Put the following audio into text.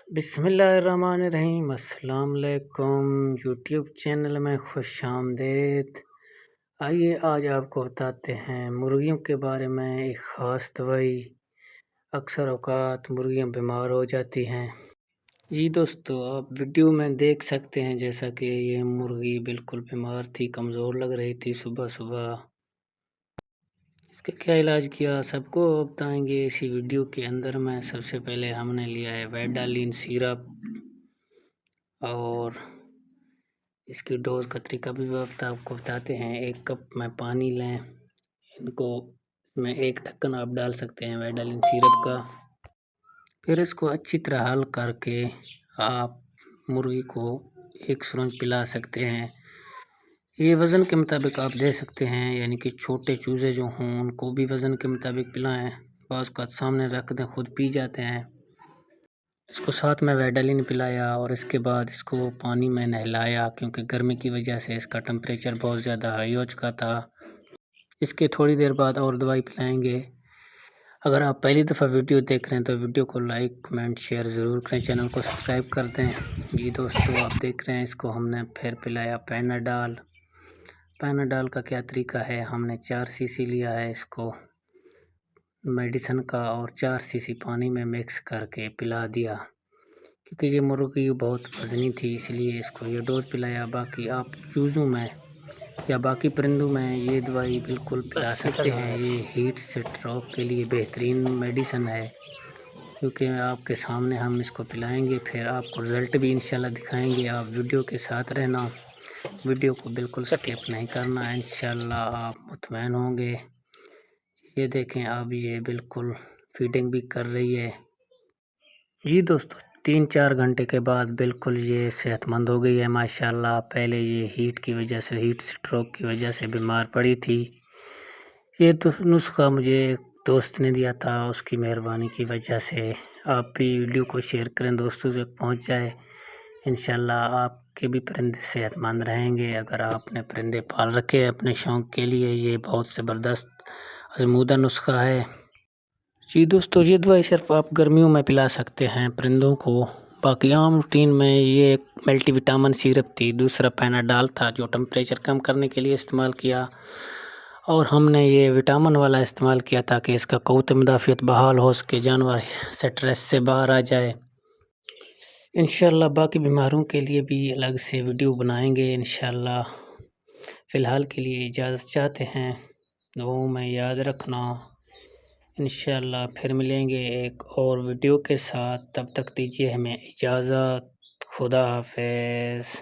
बिस्मिल्लाहिर्रहमानिर्रहीम। अस्सलाम वालेकुम। यूट्यूब चैनल में खुश आमदीद। आइए आज आपको बताते हैं मुर्गियों के बारे में एक ख़ास दवाई। अक्सर औक़ात मुर्गियाँ बीमार हो जाती हैं। जी दोस्तों, आप वीडियो में देख सकते हैं जैसा कि ये मुर्गी बिल्कुल बीमार थी, कमज़ोर लग रही थी सुबह सुबह। इसका क्या इलाज किया सबको बताएंगे इसी वीडियो के अंदर में। सबसे पहले हमने लिया है वेडालिन सिरप और इसकी डोज का तरीका भी आपको बताते हैं। 1 कप में पानी लें, इनको में 1 ढक्कन आप डाल सकते हैं वेडालिन सिरप का। फिर इसको अच्छी तरह हल करके आप मुर्गी को 1 सुरंज पिला सकते हैं। ये वज़न के मुताबिक आप दे सकते हैं, यानी कि छोटे चूज़े जो हों उनको भी वज़न के मुताबिक पिलाएं। बाज़ का सामने रख दें, खुद पी जाते हैं। इसको साथ में वेडालिन पिलाया और इसके बाद इसको पानी में नहलाया, क्योंकि गर्मी की वजह से इसका टेम्परेचर बहुत ज़्यादा हाई हो चुका था। इसके थोड़ी देर बाद और दवाई पिलाएंगे। अगर आप पहली दफ़ा वीडियो देख रहे हैं तो वीडियो को लाइक कमेंट शेयर ज़रूर करें, चैनल को सब्सक्राइब कर दें। जी दोस्तों, आप देख रहे हैं इसको हमने फिर पिलाया पैनाडाल। पैनाडाल का क्या तरीका है, हमने 4 सीसी लिया है इसको मेडिसिन का और 4 सीसी पानी में मिक्स करके पिला दिया, क्योंकि ये मुर्गी बहुत वज़नी थी इसलिए इसको ये डोज पिलाया। बाकी आप चूज़ों में या बाकी परिंदों में ये दवाई बिल्कुल पिला सकते हैं। ये हीट स्ट्रोक के लिए बेहतरीन मेडिसिन है, क्योंकि आपके सामने हम इसको पिलाएंगे, फिर आपको रिज़ल्ट भी इंशाल्लाह दिखाएंगे। आप वीडियो के साथ रहना, वीडियो को बिल्कुल स्किप नहीं करना, इंशाल्लाह आप मुतमईन होंगे। ये देखें अब ये बिल्कुल फीडिंग भी कर रही है। जी दोस्तों, 3-4 घंटे के बाद बिल्कुल ये सेहतमंद हो गई है माशाल्लाह। पहले ये हीट की वजह से, हीट स्ट्रोक की वजह से बीमार पड़ी थी। ये तो नुस्खा मुझे एक दोस्त ने दिया था, उसकी मेहरबानी की वजह से। आप भी वीडियो को शेयर करें, दोस्तों तक पहुंच जाए। इंशाल्लाह आपके भी परिंदे सेहतमंद रहेंगे। अगर आपने परिंदे पाल रखे हैं अपने शौक़ के लिए, ये बहुत ज़बरदस्त आज़मूदा नुस्खा है। जी दोस्तों, ये दवाई सिर्फ आप गर्मियों में पिला सकते हैं परिंदों को। बाकी आम रूटीन में ये एक मल्टीविटामिन सिरप थी, दूसरा पैनाडाल था जो टेम्परेचर कम करने के लिए इस्तेमाल किया, और हमने ये विटामिन वाला इस्तेमाल किया ताकि इसका क़ुव्वत मुदाफ़ियत बहाल हो सके, जानवर स्ट्रेस से बाहर आ जाए। इंशाल्लाह बाकी बीमारों के लिए भी अलग से वीडियो बनाएंगे इंशाल्लाह। फ़िलहाल के लिए इजाज़त चाहते हैं, दुआओं में याद रखना। इंशाल्लाह फिर मिलेंगे एक और वीडियो के साथ, तब तक दीजिए हमें इजाज़त। खुदा हाफ़िज़।